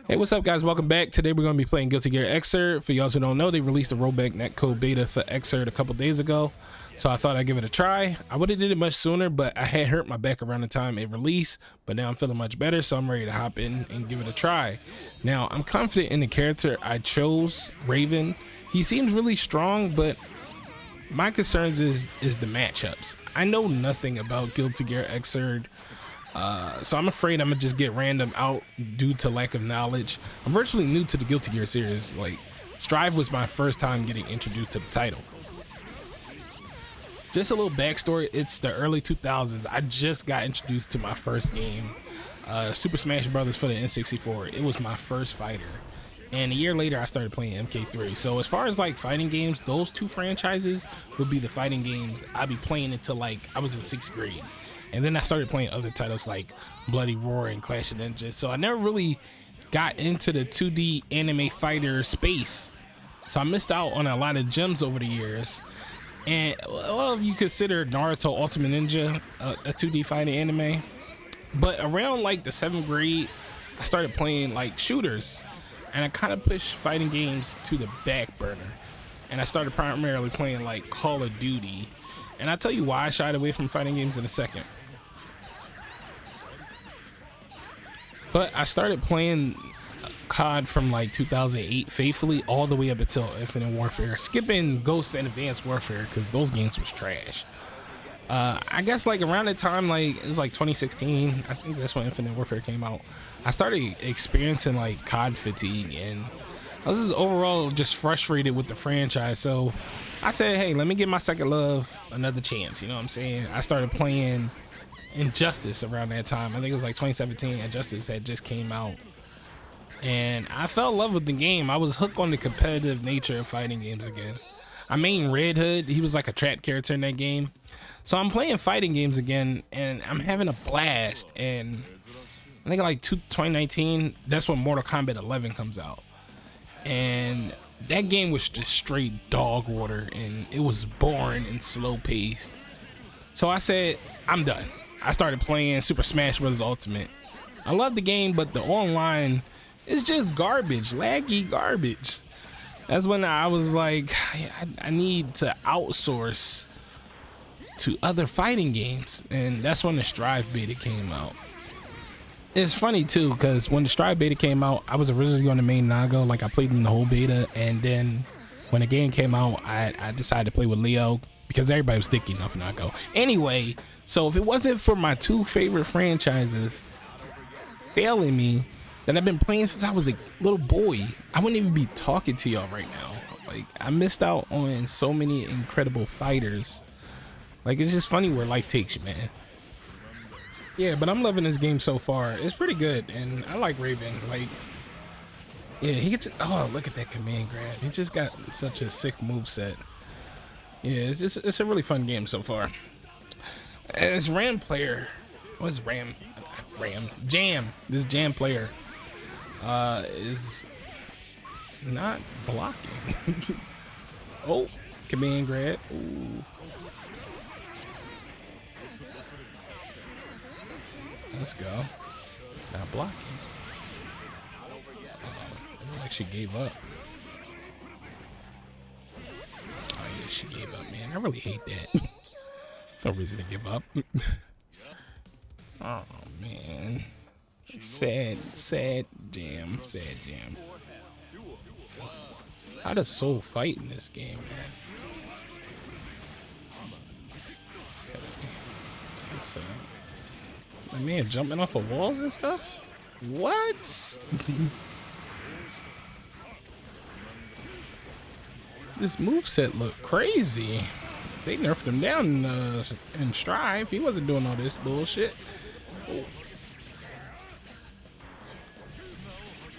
Hey, what's up, guys? Welcome back. Today we're going to be playing Guilty Gear Xrd. For y'all who don't know, they released a rollback netcode beta for Xrd a couple days ago, so I thought I'd give it a try. I would have did it much sooner, but I had hurt my back around the time it released, but now I'm feeling much better, so I'm ready to hop in and give it a try. Now, I'm confident in the character I chose, Raven. He seems really strong, but my concerns is the matchups. I know nothing about Guilty Gear Xrd. So I'm afraid I'm gonna just get random out due to lack of knowledge. I'm virtually new to the Guilty Gear series. Like, Strive was my first time getting introduced to the title. Just a little backstory, it's the early 2000s. I just got introduced to my first game, Super Smash Brothers for the N64. It was my first fighter. And a year later, I started playing MK3. So as far as like fighting games, those two franchises would be the fighting games I'd be playing until like I was in 6th grade. And then I started playing other titles like Bloody Roar and Clash of Ninjas. So I never really got into the 2D anime fighter space. So I missed out on a lot of gems over the years. And well, if you consider Naruto Ultimate Ninja a 2D fighting anime. But around like the 7th grade, I started playing like shooters. And I kind of pushed fighting games to the back burner. And I started primarily playing like Call of Duty. And I'll tell you why I shied away from fighting games in a second. But I started playing COD from like 2008 faithfully all the way up until Infinite Warfare, skipping Ghosts and Advanced Warfare because those games was trash. I guess like around the time, like it was like 2016, I think that's when Infinite Warfare came out. I started experiencing like COD fatigue, and I was just overall just frustrated with the franchise. So I said, hey, let me give my second love another chance. You know what I'm saying? I started playing Injustice around that time. I think it was like 2017. Injustice had just came out, and I fell in love with the game. I was hooked on the competitive nature of fighting games again. I main Red Hood. He was like a trap character in that game. So I'm playing fighting games again, and I'm having a blast. And I think like 2019, that's when Mortal Kombat 11 comes out. And that game was just straight dog water, and it was boring and slow paced. So I said, I'm done. I started playing Super Smash Bros. Ultimate. I love the game, but the online is just garbage, laggy garbage. That's when I was like, I need to outsource to other fighting games, and that's when the Strive beta came out. It's funny too, because when the Strive beta came out, I was originally on the main Nago. Like, I played in the whole beta, and then when the game came out, I decided to play with Leo because everybody was sticky enough Nago. Anyway, so if it wasn't for my two favorite franchises failing me that I've been playing since I was a little boy, I wouldn't even be talking to y'all right now. Like, I missed out on so many incredible fighters. Like, it's just funny where life takes you, man. Yeah, but I'm loving this game so far. It's pretty good, and I like Raven. Like, yeah, he gets. Oh, look at that command grab. He just got such a sick moveset. Yeah, it's a really fun game so far. As Ram player, what's Ram? Jam. This Jam player is not blocking. Oh, command grab. Ooh. Let's go. Not blocking. It like she gave up. Oh yeah, she gave up, man. I really hate that. There's no reason to give up. Oh man. Sad Jam. How does Soul fight in this game, man? My man jumping off of walls and stuff? What? This moveset looked crazy. They nerfed him down in Strive. He wasn't doing all this bullshit.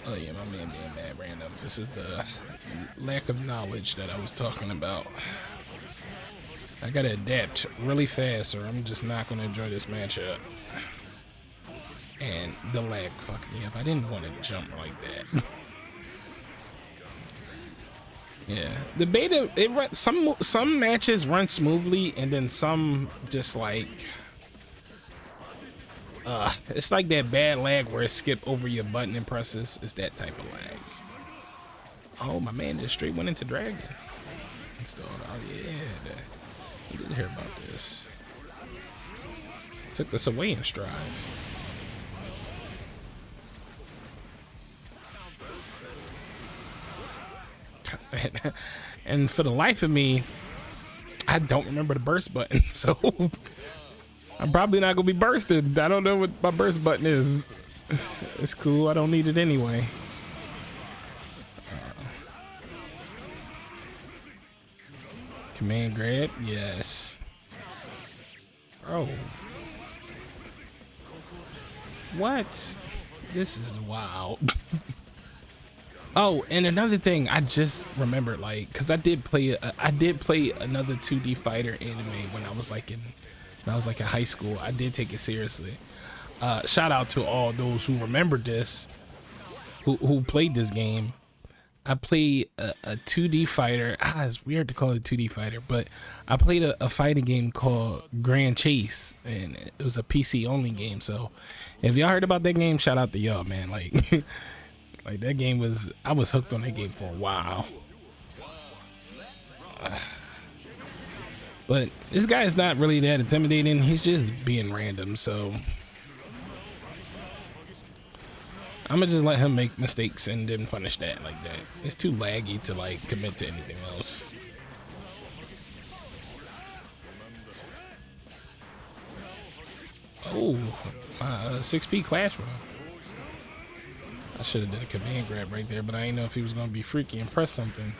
Oh yeah, my man being mad random. This is the lack of knowledge that I was talking about. I gotta adapt really fast or I'm just not gonna enjoy this matchup. And the lag fucked me up. I didn't want to jump like that. Yeah, the beta, some matches run smoothly, and then some just like It's like that bad lag where it skip over your button and presses. It's that type of lag. Oh, my man just straight went into Dragon. Installed. Oh yeah, we didn't hear about this. Took this away in Strive. And for the life of me, I don't remember the burst button, so I'm probably not gonna be bursted. I don't know what my burst button is. It's cool. I don't need it anyway. Command grab, yes. Bro, what? This is wild. Oh, and another thing I just remembered, like, cause I did play another 2D fighter anime when I was like in high school. I did take it seriously. Shout out to all those who remembered this, who played this game. I played a 2D fighter. It's weird to call it a 2D fighter, but I played a fighting game called Grand Chase, and it was a PC only game. So if y'all heard about that game, shout out to y'all, man. Like. Like that game was, I was hooked on that game for a while. But this guy is not really that intimidating. He's just being random, so I'm gonna just let him make mistakes and then punish that like that. It's too laggy to like commit to anything else. Oh, 6P clash round. I should have did a command grab right there, but I didn't know if he was going to be freaky and press something.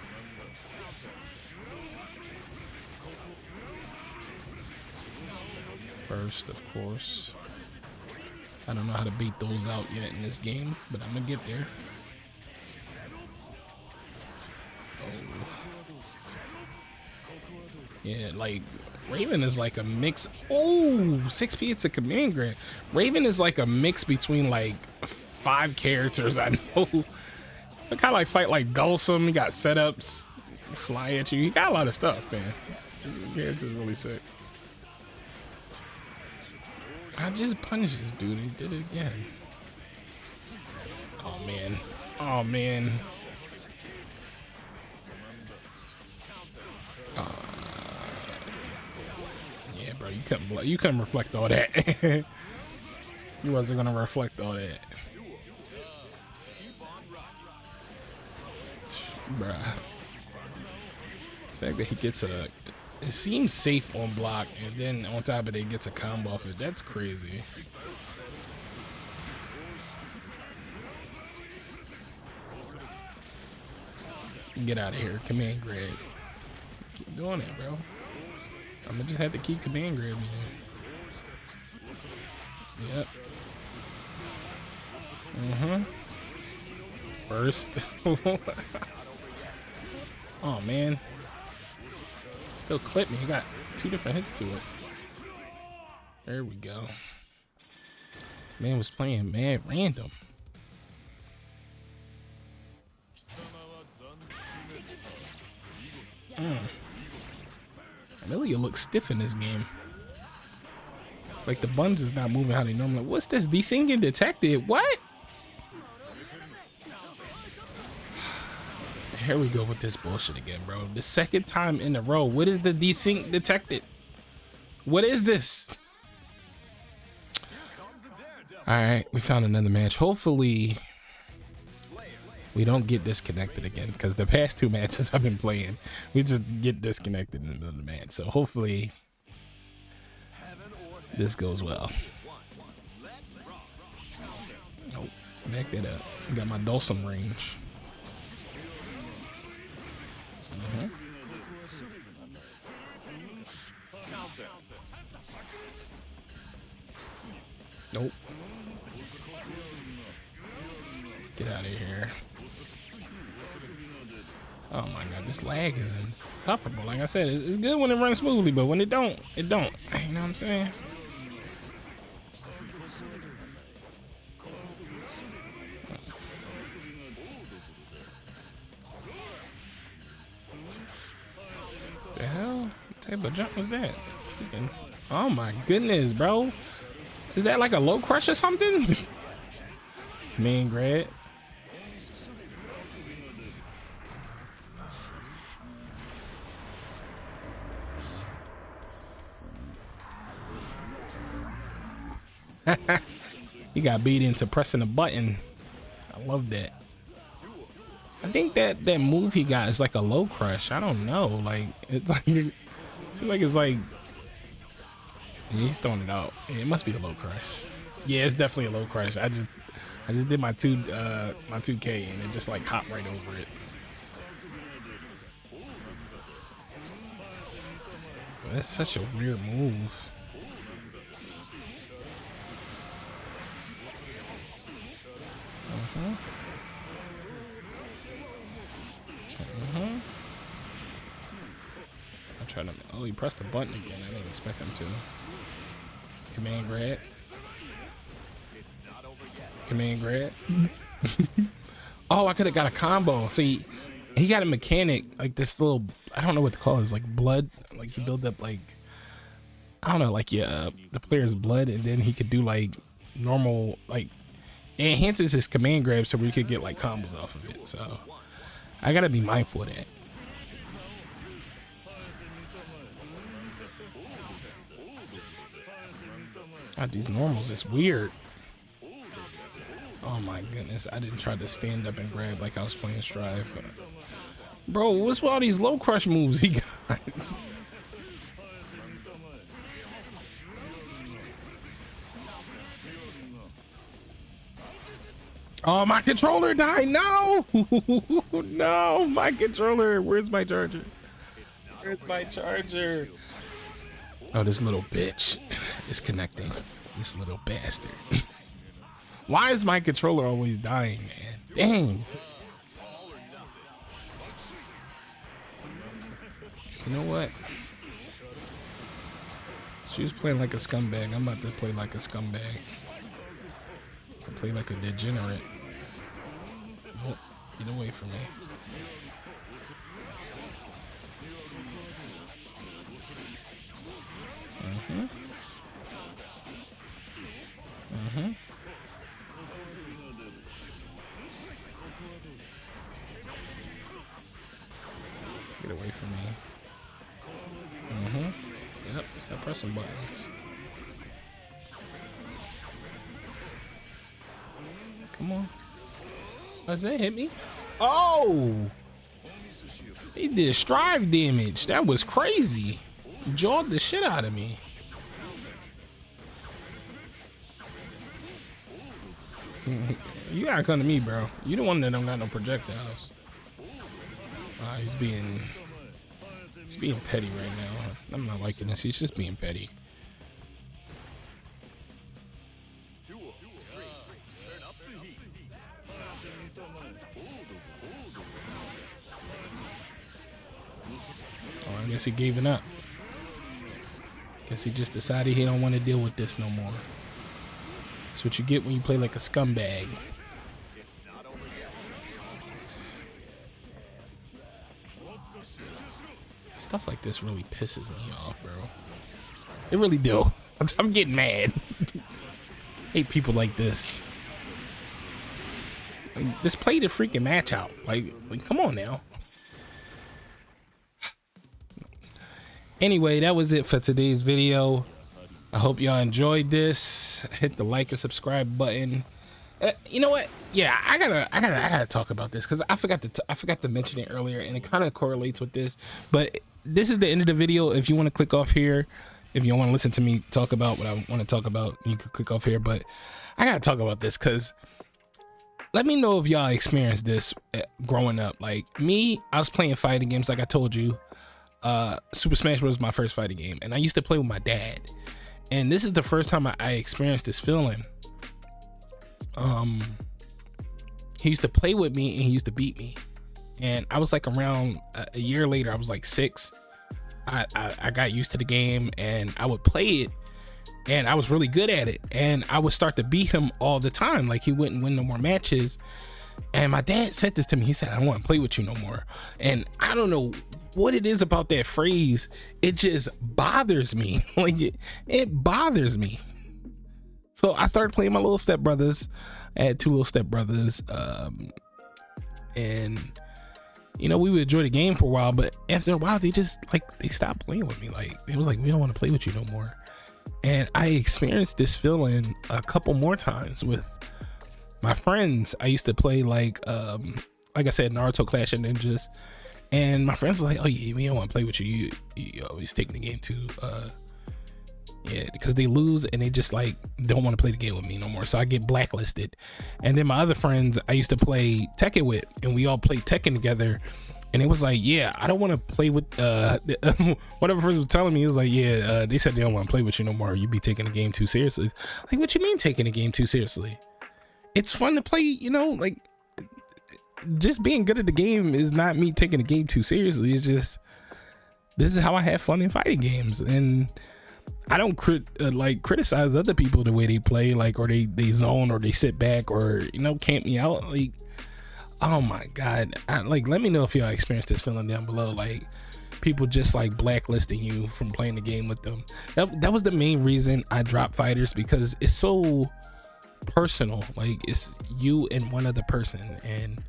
First, of course. I don't know how to beat those out yet in this game, but I'm going to get there. Oh. Yeah, like, Raven is like a mix. Oh, 6P, it's a command grab. Raven is like a mix between like 5 characters I know. I kind of like fight like Dulcim. He got setups, fly at you. He got a lot of stuff, man. Yeah, it's just really sick. I just punished this dude. He did it again. Oh man. Oh man. Yeah, bro. You couldn't reflect all that. You wasn't gonna reflect all that. Bruh. The fact that he gets it seems safe on block, and then on top of it, he gets a combo off it. That's crazy. Get out of here. Command grab. Keep doing it, bro. I'm gonna just have to keep command grabbing. Yep. First. Oh man. Still clipped me. He got 2 different hits to it. There we go. Man was playing mad random. Amelia looks stiff in this game. Like the buns is not moving how they normally. What's this? Desync detected. What? Here we go with this bullshit again, bro. The second time in a row. What is the desync detected? What is this? All right, we found another match. Hopefully, we don't get disconnected again, because the past 2 matches I've been playing, we just get disconnected in another match. So hopefully, this goes well. Oh, back that up. Got my Dulcim range. Nope. Get out of here. Oh my god, this lag is insufferable. Like I said, it's good when it runs smoothly, but when it don't, it don't. You know what I'm saying? The hell? What type of jump was that? Oh my goodness, bro. Is that like a low crush or something? Man, grad. He got beat into pressing a button. I love that. I think that move he got is like a low crush. I don't know. Like it's like it seems like it's like he's throwing it out. Yeah, it must be a low crush. Yeah, it's definitely a low crush. I just did my 2K and it just like hopped right over it. That's such a weird move. I'm trying to. Oh, he pressed the button again. I didn't expect him to. Command grab. Command grab. Oh, I could have got a combo. See, he got a mechanic like this little. I don't know what to call it. It's like blood. Like he built up like. I don't know, like the player's blood, and then he could do like normal like. It enhances his command grab so we could get like combos off of it. So I gotta be mindful of that. God, these normals is weird. Oh my goodness, I didn't try to stand up and grab like I was playing Strive. Bro, what's with all these low crush moves he got? Oh, my controller died. No. No, my controller. Where's my charger? Where's my charger? Oh, this little bitch is connecting. This little bastard. Why is my controller always dying, man? Dang. You know what? She was playing like a scumbag. I'm about to play like a scumbag. I play like a degenerate. Oh, get away from me. Get away from me. Yep, stop pressing buttons. Come on. Does that hit me? Oh! He did strive damage. That was crazy. Jawed the shit out of me. You gotta come to me, bro. You the one that don't got no projectiles. He's being petty right now. I'm not liking this. He's just being petty. Oh, I guess he gave it up. Guess he just decided he don't want to deal with this no more. That's what you get when you play like a scumbag. Stuff like this really pisses me off, bro. It really do. I'm getting mad. Hate people like this. Like, just play the freaking match out. Like come on now. Anyway, that was it for today's video. I hope y'all enjoyed this. Hit the like and subscribe button. You know what? Yeah, I gotta talk about this because I forgot to mention it earlier, and it kind of correlates with this. But this is the end of the video. If you want to click off here, if you want to listen to me talk about what I want to talk about, you can click off here. But I gotta talk about this because let me know if y'all experienced this growing up. Like me, I was playing fighting games, like I told you. Super Smash Bros. Was my first fighting game, and I used to play with my dad. And this is the first time I experienced this feeling. He used to play with me and he used to beat me. And I was like around a year later, I was like 6. I got used to the game and I would play it and I was really good at it. And I would start to beat him all the time. Like he wouldn't win no more matches. And my dad said this to me. He said, I don't want to play with you no more. And I don't know what it is about that phrase. It just bothers me. Like it bothers me. So I started playing my little stepbrothers. I had two little stepbrothers, and you know, we would enjoy the game for a while, but after a while they just like, they stopped playing with me. Like it was like, we don't want to play with you no more. And I experienced this feeling a couple more times with my friends. I used to play like I said, Naruto Clash of Ninjas, and my friends were like, oh yeah, we don't want to play with you. You always taking the game too. Yeah, because they lose and they just like don't want to play the game with me no more. So I get blacklisted. And then my other friends I used to play Tekken with, and we all played Tekken together. And it was like, yeah, I don't want to play with one of my friends was telling me, he was like, yeah, they said they don't want to play with you no more. You be taking the game too seriously. Like, what you mean taking the game too seriously? It's fun to play, you know, like just being good at the game is not me taking the game too seriously. It's just, this is how I have fun in fighting games. And I don't criticize other people the way they play, like, or they zone, or they sit back, or, you know, camp me out. Like, oh my God. Let me know if y'all experienced this feeling down below. Like, people just like blacklisting you from playing the game with them. That was the main reason I dropped fighters, because it's so personal. Like, it's you and one other person, and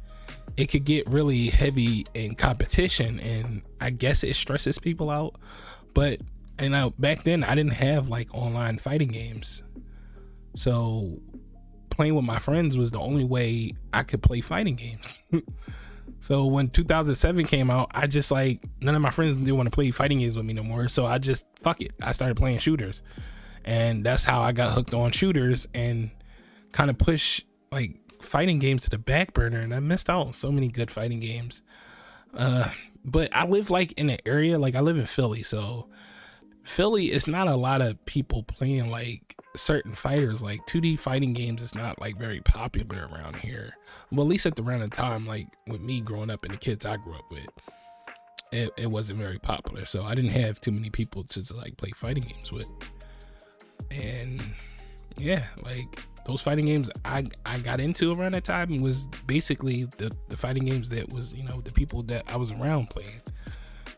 it could get really heavy in competition, and I guess it stresses people out. But back then I didn't have like online fighting games, so playing with my friends was the only way I could play fighting games. So when 2007 came out, I just like, none of my friends didn't want to play fighting games with me no more, so I just, fuck it, I started playing shooters. And that's how I got hooked on shooters and kind of push like fighting games to the back burner, and I missed out on so many good fighting games. But I live like in an area, like I live in Philly, so Philly is not a lot of people playing like certain fighters. Like 2D fighting games is not like very popular around here. Well, at least at the random time, like with me growing up and the kids I grew up with, it wasn't very popular. So I didn't have too many people to like play fighting games with. And yeah, like those fighting games I got into around that time was basically the fighting games that was, you know, the people that I was around playing.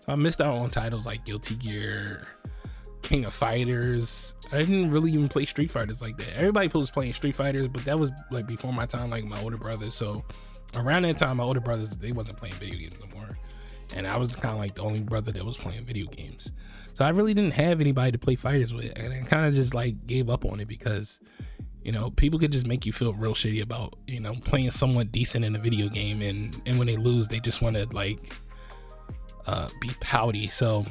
So I missed out on titles like Guilty Gear, King of Fighters. I didn't really even play Street Fighters like that. Everybody was playing Street Fighters, but that was like before my time, like my older brothers. So around that time, my older brothers, they wasn't playing video games no more, and I was kind of like the only brother that was playing video games. So I really didn't have anybody to play fighters with, and I kind of just like gave up on it, because, you know, people could just make you feel real shitty about, you know, playing somewhat decent in a video game, and when they lose, they just want to like be pouty. So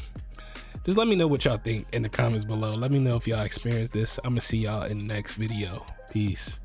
just let me know what y'all think in the comments below. Let me know if y'all experienced this. I'm gonna see y'all in the next video. Peace.